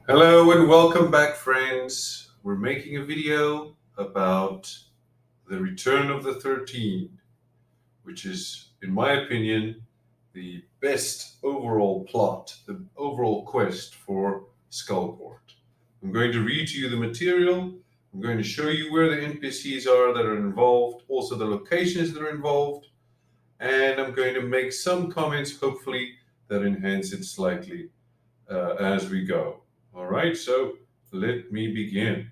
Hello and welcome back, friends. We're making a video about the return of the 13, which is, in my opinion, the best overall plot, the overall quest for Skullport. I'm going to read to you the material. I'm going to show you where the NPCs are that are involved, also the locations that are involved, and I'm going to make some comments, hopefully, that enhance it slightly as we go. All right, so let me begin.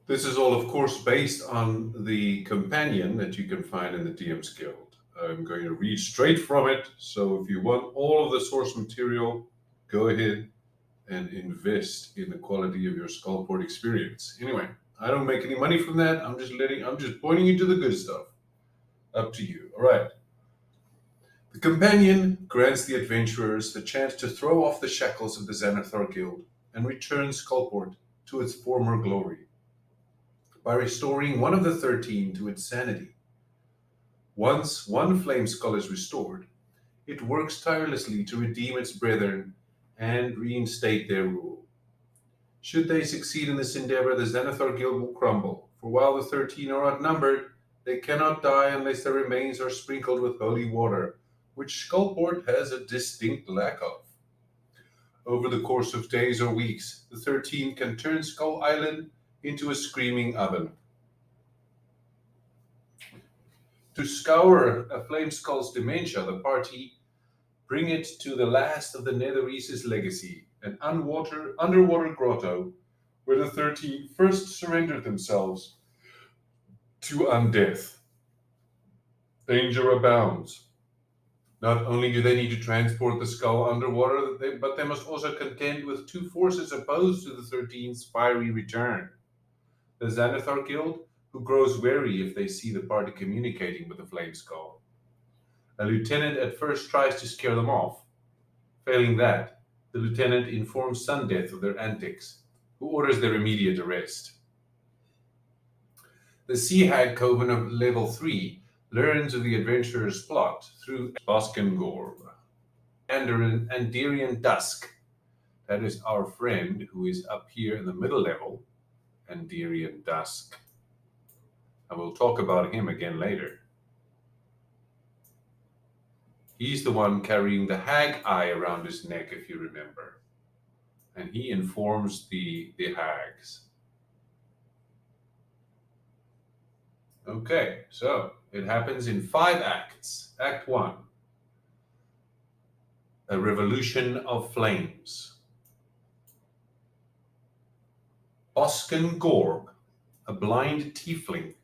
This is all, of course, based on the companion that you can find in the DM's Guild. I'm going to read straight from it, so if you want all of the source material, go ahead and invest in the quality of your Skullport experience. Anyway, I don't make any money from that. I'm just pointing you to the good stuff. Up to you. All right. The companion grants the adventurers the chance to throw off the shackles of the Xanathar Guild and return Skullport to its former glory by restoring one of the 13 to its sanity. Once one Flameskull is restored, it works tirelessly to redeem its brethren and reinstate their rule. Should they succeed in this endeavor, the Xanathar Guild will crumble, for while the 13 are outnumbered, they cannot die unless their remains are sprinkled with holy water, which Skullport has a distinct lack of. Over the course of days or weeks, the 13 can turn Skull Island into a screaming oven. To scour a Flameskull's dementia, the party bring it to the last of the Netherese legacy, an underwater grotto where the 13 first surrendered themselves to undeath. Danger abounds. Not only do they need to transport the skull underwater, but they must also contend with two forces opposed to the 13's fiery return. The Xanathar Guild, who grows wary if they see the party communicating with the Flameskull. A lieutenant at first tries to scare them off. Failing that, the lieutenant informs Sundeath of their antics, who orders their immediate arrest. The Sea Hag Coven of Level 3 learns of the adventurer's plot through Boskengorb and Andirian Dusk. That is our friend who is up here in the middle level, Andirian Dusk. I will talk about him again later. He's the one carrying the hag eye around his neck, if you remember. And he informs the hags. Okay, so it happens in 5 acts. Act 1, a revolution of flames. Bosken Gorb, a blind tiefling,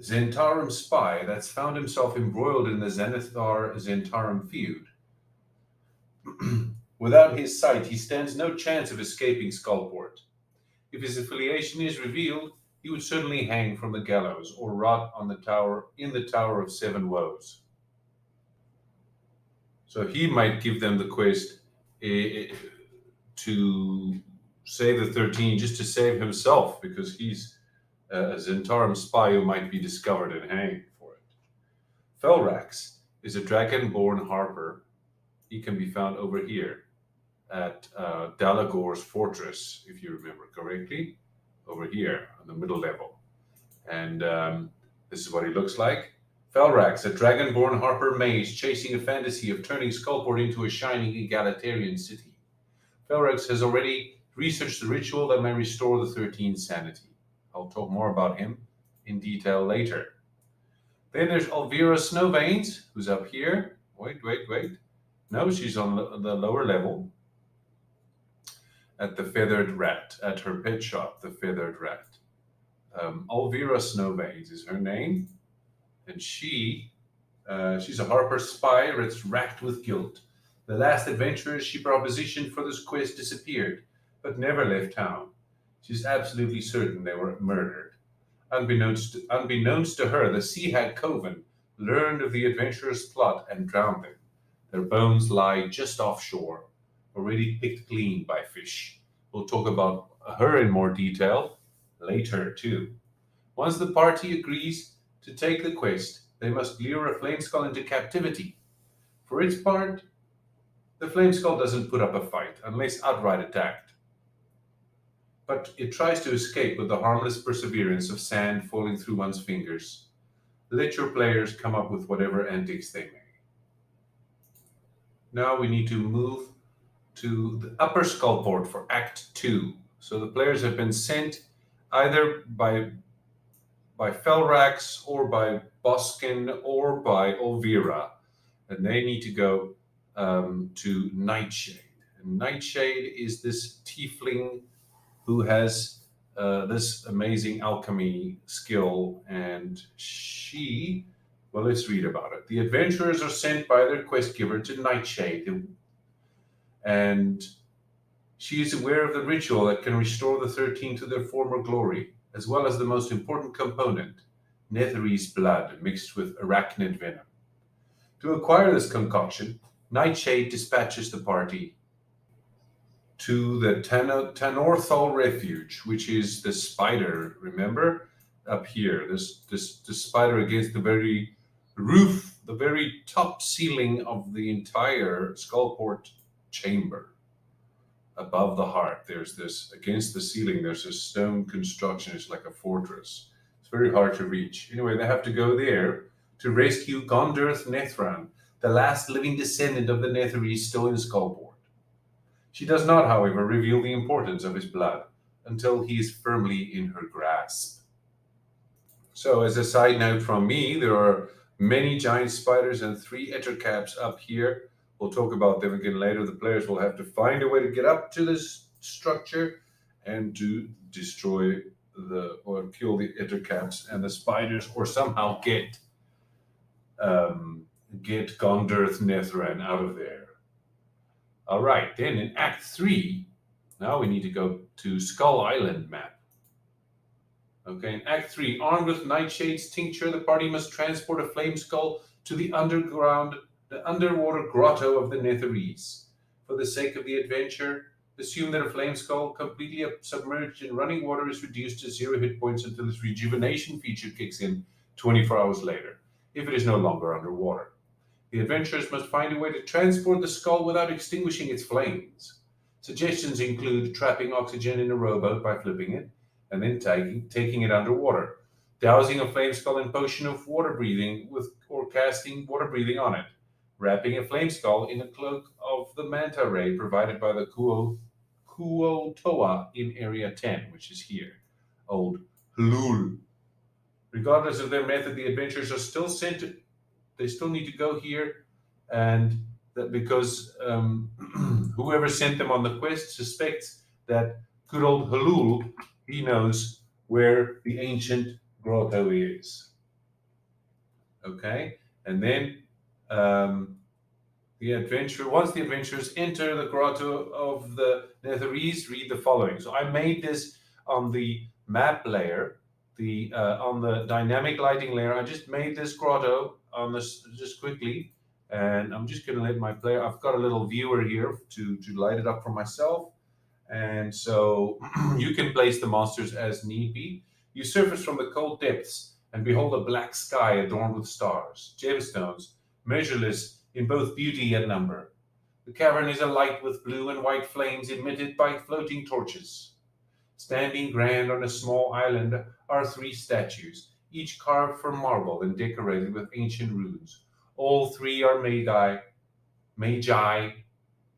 Zentarum spy that's found himself embroiled in the Xanathar-Zentarum feud. Without his sight, he stands no chance of escaping Skullport. If his affiliation is revealed, he would certainly hang from the gallows or rot on the tower in the Tower of Seven Woes. So he might give them the quest to save the 13 just to save himself, because he's a Zentarum spy who might be discovered and hanged for it. Felrax is a dragon-born harper. He can be found over here at Dalagor's fortress, if you remember correctly, over here on the middle level. And this is what he looks like. Felrax, a dragon-born harper mage chasing a fantasy of turning Skullport into a shining egalitarian city. Felrax has already researched the ritual that may restore the 13's sanity. I'll talk more about him in detail later. Then there's Elvira Snowveins, who's up here. Wait. No, she's on the lower level at the Feathered Rat, at her pet shop, the Feathered Rat. Elvira Snowveins is her name, and she's a Harper spy that's racked with guilt. The last adventurers she propositioned for this quest disappeared, but never left town. She's absolutely certain they were murdered. Unbeknownst to her, the Sea Hag Coven learned of the adventurers' plot and drowned them. Their bones lie just offshore, already picked clean by fish. We'll talk about her in more detail later, too. Once the party agrees to take the quest, they must lure a Flameskull into captivity. For its part, The Flameskull doesn't put up a fight unless outright attacked, but it tries to escape with the harmless perseverance of sand falling through one's fingers. Let your players come up with whatever antics they may. Now we need to move to the Upper Skullport for Act 2. So the players have been sent either by Felrax or by Boskin or by Olvira, and they need to go to Nightshade. And Nightshade is this tiefling who has this amazing alchemy skill, and well, let's read about it. The adventurers are sent by their quest giver to Nightshade, and she is aware of the ritual that can restore the 13 to their former glory, as well as the most important component, Netherese blood mixed with arachnid venom. To acquire this concoction, Nightshade dispatches the party to the Tanorthal Refuge, which is the spider, remember? Up here, this spider against the very roof, the very top ceiling of the entire Skullport chamber. Above the heart, there's this, against the ceiling, there's a stone construction. It's like a fortress. It's very hard to reach. Anyway, they have to go there to rescue Gondirth Nethran, the last living descendant of the Netherese still in Skullport. She does not, however, reveal the importance of his blood until he is firmly in her grasp. So, as a side note from me, there are many giant spiders and 3 ettercaps up here. We'll talk about them again later. The players will have to find a way to get up to this structure and to destroy or kill the ettercaps and the spiders, or somehow get Gondirth Nethran out of there. All right, then in Act 3, now we need to go to Skull Island map. Okay, in Act 3, armed with Nightshade's tincture, the party must transport a Flameskull to the underwater grotto of the Netherese. For the sake of the adventure, assume that a Flameskull completely submerged in running water is reduced to 0 hit points until its rejuvenation feature kicks in 24 hours later, if it is no longer underwater. The adventurers must find a way to transport the skull without extinguishing its flames. Suggestions include trapping oxygen in a rowboat by flipping it, and then taking it underwater, dousing a Flameskull in potion of water breathing or casting water breathing on it, wrapping a Flameskull in a cloak of the manta ray provided by the Kuotoa in Area 10, which is here, Old Hulul. Regardless of their method, the adventurers are still sent. They still need to go here, and that because whoever sent them on the quest suspects that good old Hulul, he knows where the ancient grotto is. Okay, and then once the adventurers enter the grotto of the Netherese, read the following. So I made this on the map layer, on the dynamic lighting layer. I just made this grotto on this just quickly, and I'm just going to let my player. I've got a little viewer here to light it up for myself, and so you can place the monsters as need be. You surface from the cold depths and behold a black sky adorned with stars, gemstones, measureless in both beauty and number. The cavern is alight with blue and white flames emitted by floating torches. Standing grand on a small island are 3 statues, each carved from marble and decorated with ancient runes. All 3 are magi,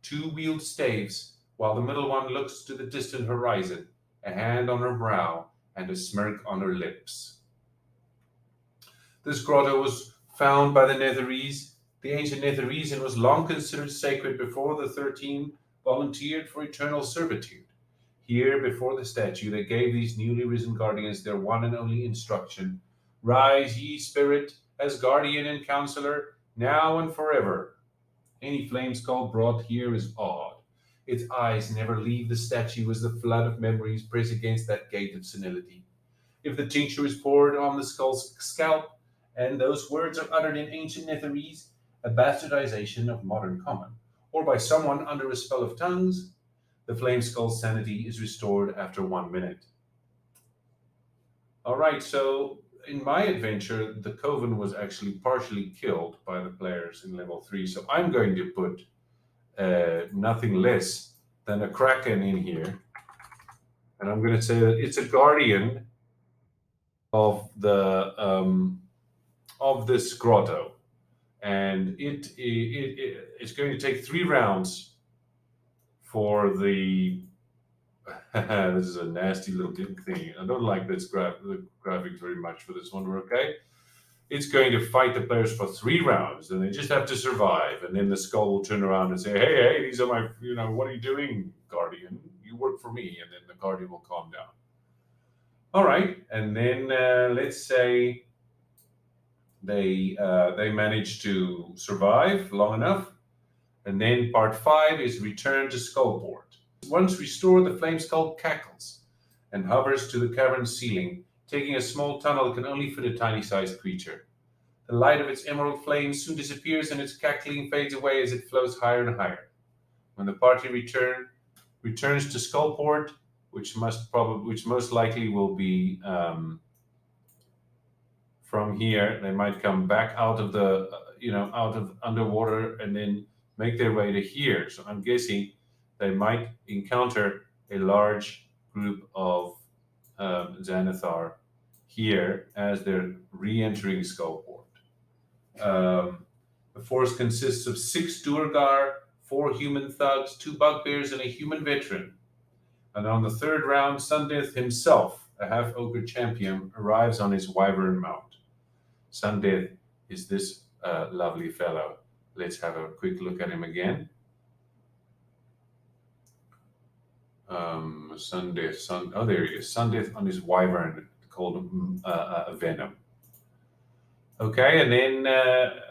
2 wield staves, while the middle one looks to the distant horizon, a hand on her brow and a smirk on her lips. This grotto was found by the Netherese. The ancient Netherese, and was long considered sacred before the 13 volunteered for eternal servitude. Here, before the statue, they gave these newly risen guardians their one and only instruction: rise, ye spirit, as guardian and counselor, now and forever. Any Flameskull brought here is awed. Its eyes never leave the statue as the flood of memories press against that gate of senility. If the tincture is poured on the skull's scalp, and those words are uttered in ancient Netherese, a bastardization of modern common, or by someone under a spell of tongues, the Flameskull's sanity is restored after 1 minute. All right, so in my adventure, the Coven was actually partially killed by the players in level 3, so I'm going to put nothing less than a kraken in here. And I'm going to say that it's a guardian of the of this grotto, and it's going to take 3 rounds for the. This is a nasty little thing. I don't like this the graphics very much for this one. Okay, it's going to fight the players for 3 rounds, and they just have to survive. And then the skull will turn around and say, "Hey, these are my, what are you doing, Guardian? You work for me." And then the Guardian will calm down. All right, and then let's say they manage to survive long enough, and then part 5 is return to Skullport. Once restored, the Flameskull cackles and hovers to the cavern's ceiling, taking a small tunnel that can only fit a tiny-sized creature. The light of its emerald flame soon disappears, and its cackling fades away as it floats higher and higher. When the party returns to Skullport, which most likely will be from here, they might come back out of the out of underwater and then make their way to here. So I'm guessing they might encounter a large group of Xanathar here as they're re-entering Skullport. The force consists of 6 Duergar, 4 human thugs, 2 bugbears, and a human veteran. And on the 3rd round, Sundeth himself, a half-ogre champion, arrives on his wyvern mount. Sundeth is this lovely fellow. Let's have a quick look at him again. Sundeth, oh, there he is. Sundeth on his wyvern called Venom. Okay, and then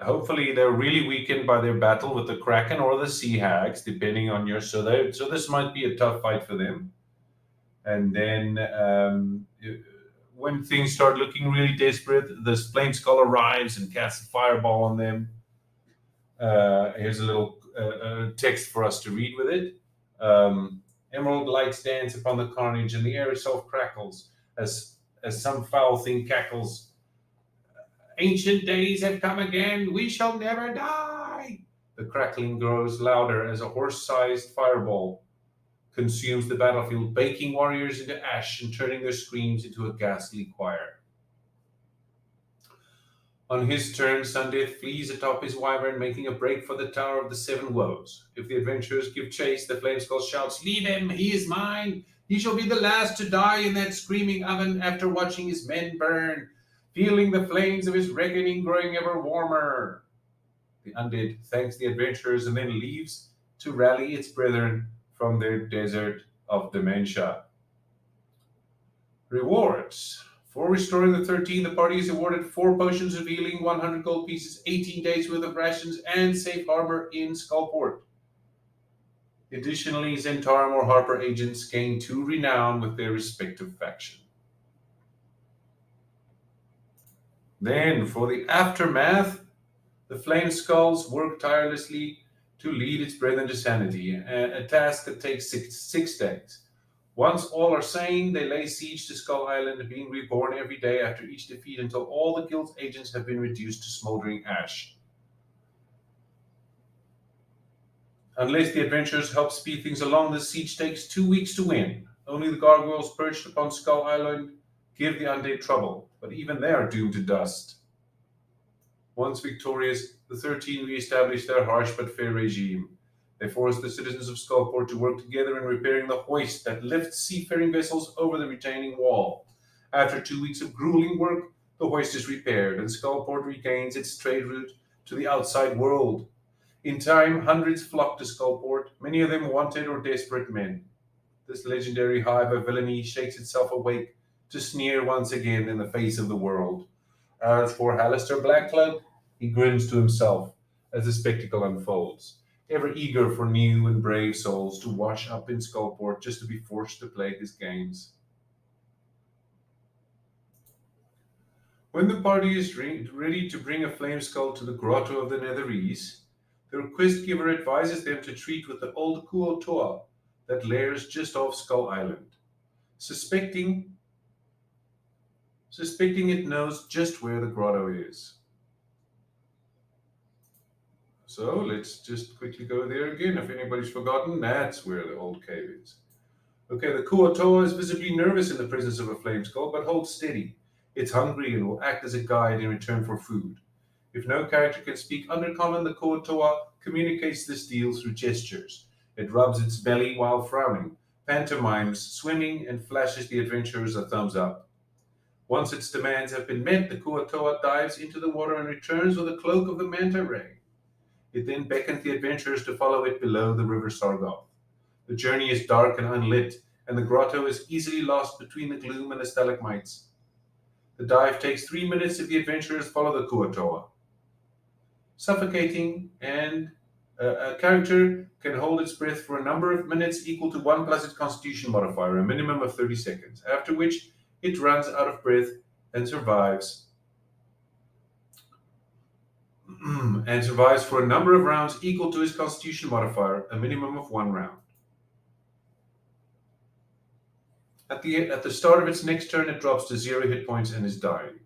hopefully they're really weakened by their battle with the Kraken or the Sea Hags, depending on your. So this might be a tough fight for them. And then when things start looking really desperate, this Flameskull arrives and casts a fireball on them. Here's a little text for us to read with it. Emerald lights dance upon the carnage, and the air itself crackles as some foul thing cackles. Ancient days have come again. We shall never die. The crackling grows louder as a horse-sized fireball consumes the battlefield, baking warriors into ash and turning their screams into a ghastly choir. On his turn, Sundeth flees atop his wyvern, making a break for the Tower of the 7 Woes. If the adventurers give chase, the Flameskull shouts, "Leave him! He is mine! He shall be the last to die in that screaming oven after watching his men burn, feeling the flames of his reckoning growing ever warmer." The undead thanks the adventurers and then leaves to rally its brethren from their desert of dementia. Rewards. For restoring the 13, the party is awarded 4 potions of healing, 100 gold pieces, 18 days worth of rations, and safe harbor in Skullport. Additionally, Zentarum or Harper agents gain 2 renown with their respective faction. Then, for the aftermath, the Flameskulls work tirelessly to lead its brethren to sanity, a task that takes 6 days. Once all are sane, they lay siege to Skull Island, being reborn every day after each defeat until all the guild's agents have been reduced to smoldering ash. Unless the adventurers help speed things along, the siege takes 2 weeks to win. Only the gargoyles perched upon Skull Island give the undead trouble, but even they are doomed to dust. Once victorious, the 13 re-establish their harsh but fair regime. They force the citizens of Skullport to work together in repairing the hoist that lifts seafaring vessels over the retaining wall. After 2 weeks of grueling work, the hoist is repaired, and Skullport regains its trade route to the outside world. In time, hundreds flock to Skullport, many of them wanted or desperate men. This legendary hive of villainy shakes itself awake to sneer once again in the face of the world. As for Hallister Blackcloak, he grins to himself as the spectacle unfolds, ever eager for new and brave souls to wash up in Skullport just to be forced to play his games. When the party is ready to bring a Flameskull to the grotto of the Netherese, the request giver advises them to treat with the old Kuotoa that lairs just off Skull Island, suspecting it knows just where the grotto is. So let's just quickly go there again. If anybody's forgotten, that's where the old cave is. Okay, the Kuo-toa is visibly nervous in the presence of a Flameskull, but holds steady. It's hungry and will act as a guide in return for food. If no character can speak Undercommon, the Kuo-toa communicates this deal through gestures. It rubs its belly while frowning, pantomimes swimming, and flashes the adventurers a thumbs up. Once its demands have been met, the Kuo-toa dives into the water and returns with a cloak of the manta ray. It then beckons the adventurers to follow it below the river Sargoth. The journey is dark and unlit, and the grotto is easily lost between the gloom and the stalagmites. The dive takes 3 minutes if the adventurers follow the Kuo-toa. Suffocating, and a character can hold its breath for a number of minutes equal to 1 plus its constitution modifier, a minimum of 30 seconds, after which it runs out of breath and survives. And survives for a number of rounds equal to his constitution modifier, a minimum of 1 round. At the start of its next turn, it drops to 0 hit points and is dying.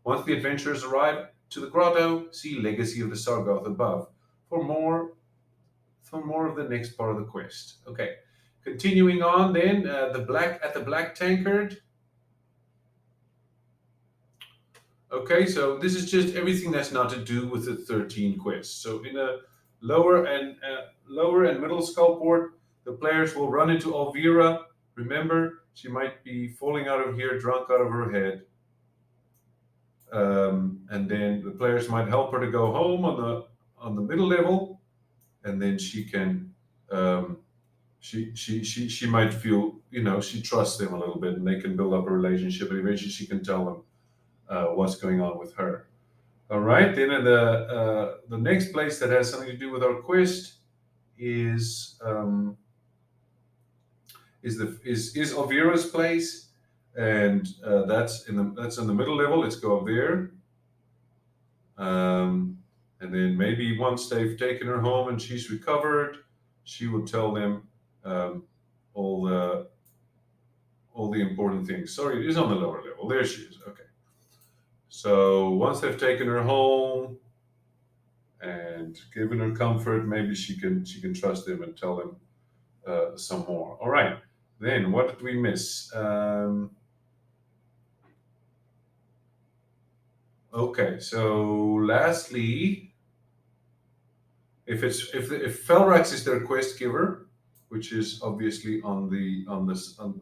Once the adventurers arrive to the grotto, see Legacy of the Sargoth above for more of the next part of the quest. Okay, continuing on then, the Black Tankard. Okay, so this is just everything that's not to do with the 13 quests. So in a lower and middle Skullport, the players will run into Elvira. Remember, she might be falling out of here, drunk out of her head. And then the players might help her to go home on the middle level, and then she can she might feel, she trusts them a little bit, and they can build up a relationship, and eventually she can tell them what's going on with her. All right, then in the next place that has something to do with our quest is Elvira's place, and that's in the middle level. Let's go up there, and then maybe once they've taken her home and she's recovered, she will tell them all the important things. Sorry, it is on the lower level. There she is. Okay. So once they've taken her home and given her comfort, maybe she can trust them and tell them some more. All right. Then what did we miss? Okay. So lastly, if Felrax is their quest giver, which is obviously on the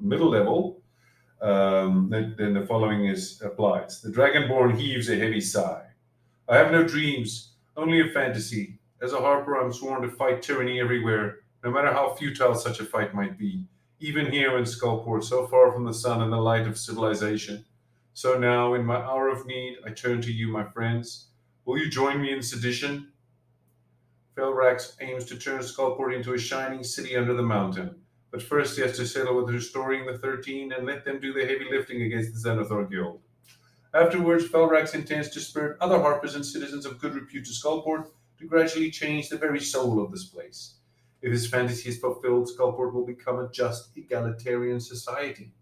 middle level, then the following applies. The Dragonborn heaves a heavy sigh. I have no dreams, only a fantasy. As a harper, I'm sworn to fight tyranny everywhere, no matter how futile such a fight might be. Even here in Skullport, so far from the sun and the light of civilization. So now, in my hour of need, I turn to you, my friends. Will you join me in sedition? Felrax aims to turn Skullport into a shining city under the mountain. But first he has to settle with restoring the 13 and let them do the heavy lifting against the Xanathar Guild. Afterwards, Felrax intends to spirit other harpers and citizens of good repute to Skullport to gradually change the very soul of this place. If his fantasy is fulfilled, Skullport will become a just, egalitarian society.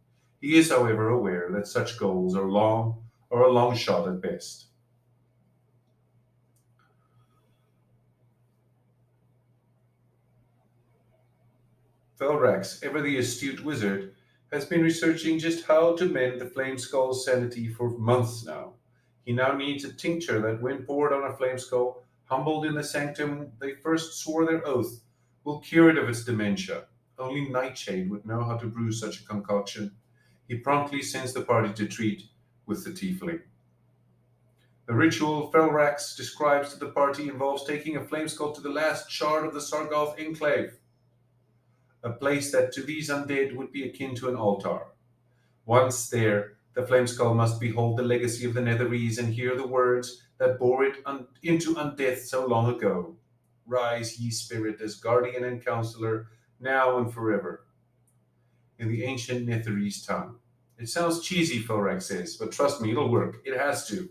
He is, however, aware that such goals are a long shot at best. Felrax, ever the astute wizard, has been researching just how to mend the Flameskull's sanity for months now. He now needs a tincture that, when poured on a Flameskull, humbled in the sanctum they first swore their oath, will cure it of its dementia. Only Nightshade would know how to brew such a concoction. He promptly sends the party to treat with the tiefling. The ritual Felrax describes to the party involves taking a Flameskull to the last shard of the Sargoth enclave, a place that to these undead would be akin to an altar. Once there, the Flameskull must behold the legacy of the Netherese and hear the words that bore it into undeath so long ago. Rise, ye spirit, as guardian and counselor, now and forever. In the ancient Netherese tongue. It sounds cheesy, Felrax says, but trust me, it'll work. It has to.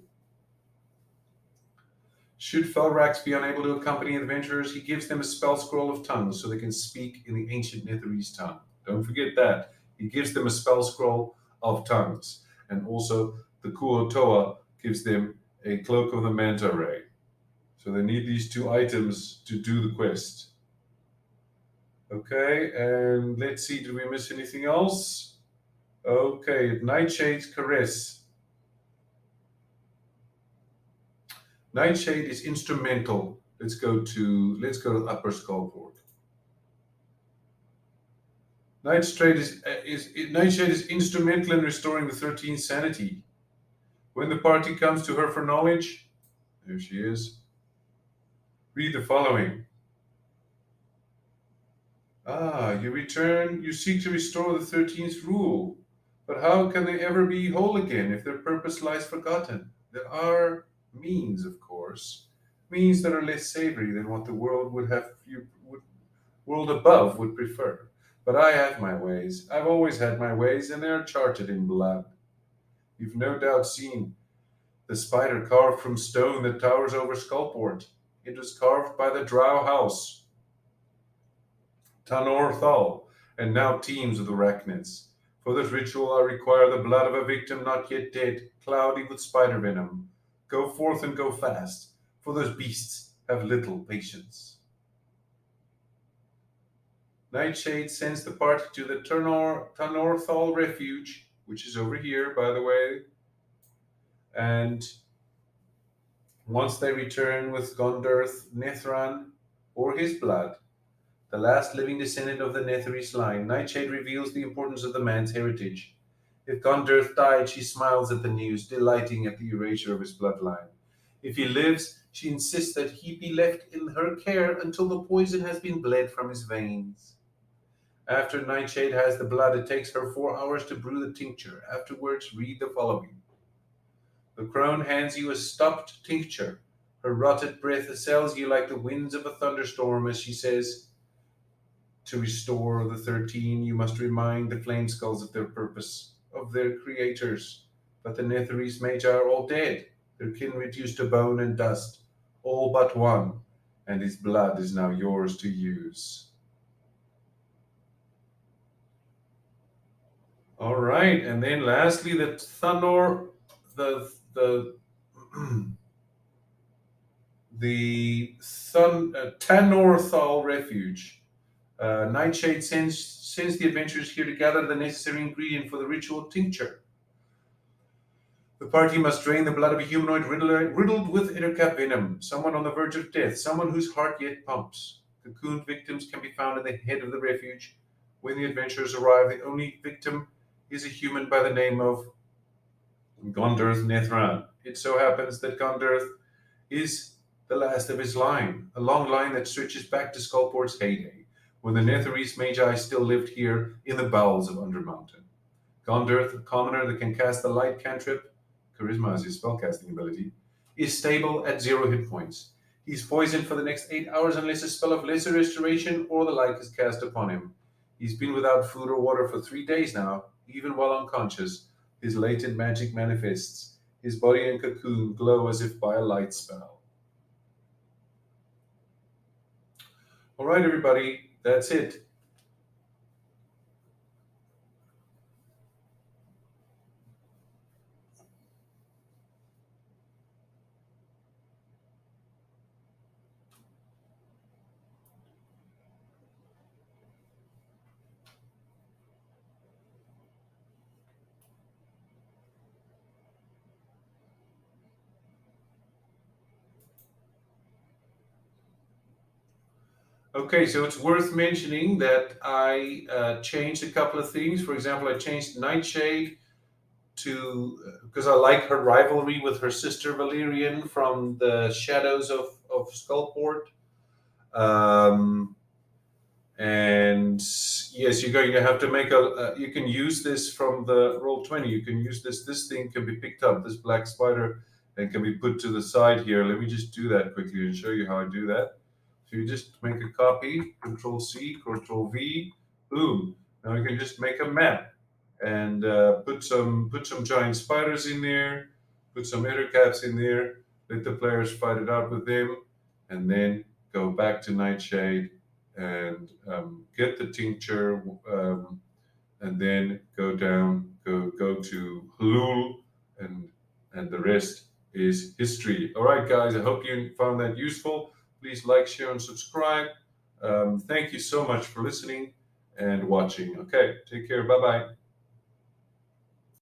Should Felrax be unable to accompany adventurers, he gives them a spell scroll of tongues so they can speak in the ancient Netherese tongue. Don't forget that. He gives them a spell scroll of tongues. And also, the Kuo-toa gives them a cloak of the manta ray. So they need these 2 items to do the quest. Okay, and let's see, did we miss anything else? Okay, Nightshade's Caress. Nightshade is instrumental. Let's go to Upper Skullport. Nightshade is instrumental in restoring the 13th sanity. When the party comes to her for knowledge, there she is. Read the following. You seek to restore the 13th rule. But how can they ever be whole again if their purpose lies forgotten? There are means, of course, means that are less savory than what the world world above would prefer. But I have my ways. I've always had my ways, and they are charted in blood. You've no doubt seen the spider carved from stone that towers over Skullport. It was carved by the Drow House, Tanor Thal, and now teams of the Arachnids. For this ritual I require the blood of a victim not yet dead, cloudy with spider venom. Go forth and go fast, for those beasts have little patience. Nightshade sends the party to the Tanorthal refuge, which is over here, by the way. And once they return with Gondirth Nethran or his blood, the last living descendant of the Netherese line, Nightshade reveals the importance of the man's heritage. If Gondirth died, she smiles at the news, delighting at the erasure of his bloodline. If he lives, she insists that he be left in her care until the poison has been bled from his veins. After Nightshade has the blood, it takes her 4 hours to brew the tincture. Afterwards, read the following. The crone hands you a stopped tincture. Her rotted breath assails you like the winds of a thunderstorm as she says, to restore the 13, you must remind the Flameskulls of their purpose, of their creators. But the Netherese Magi are all dead, their kin reduced to bone and dust, all but one, and his blood is now yours to use. All right, and then lastly, the Tanor Tanorthal refuge. Nightshade sends the adventurers here to gather the necessary ingredient for the ritual tincture. The party must drain the blood of a humanoid riddled with intercap venom, someone on the verge of death, someone whose heart yet pumps. Cocooned victims can be found in the head of the refuge. When the adventurers arrive, the only victim is a human by the name of Gondirth Nethran. It so happens that Gondirth is the last of his line, a long line that stretches back to Skullport's heyday, when the Netherese Magi still lived here in the bowels of Undermountain. Gondirth, a commoner that can cast the light cantrip, charisma is his spellcasting ability, is stable at 0 hit points. He's poisoned for the next 8 hours unless a spell of lesser restoration or the like is cast upon him. He's been without food or water for 3 days now, even while unconscious. His latent magic manifests. His body and cocoon glow as if by a light spell. All right, everybody, that's it. Okay, so it's worth mentioning that I changed a couple of things. For example, I changed Nightshade to, because I like her rivalry with her sister Valerian from the Shadows of Skullport. And yes, you're going to have to make you can use this from the Roll20. You can use this thing can be picked up, this black spider, and can be put to the side here. Let me just do that quickly and show you how I do that. So you just make a copy, Control C, Control V, boom. Now you can just make a map and put some giant spiders in there, put some caps in there, let the players fight it out with them, and then go back to Nightshade and get the tincture, and then go down, go to Hulul, and the rest is history. All right, guys, I hope you found that useful. Please like, share, and subscribe. Thank you so much for listening and watching. Okay, take care. Bye bye.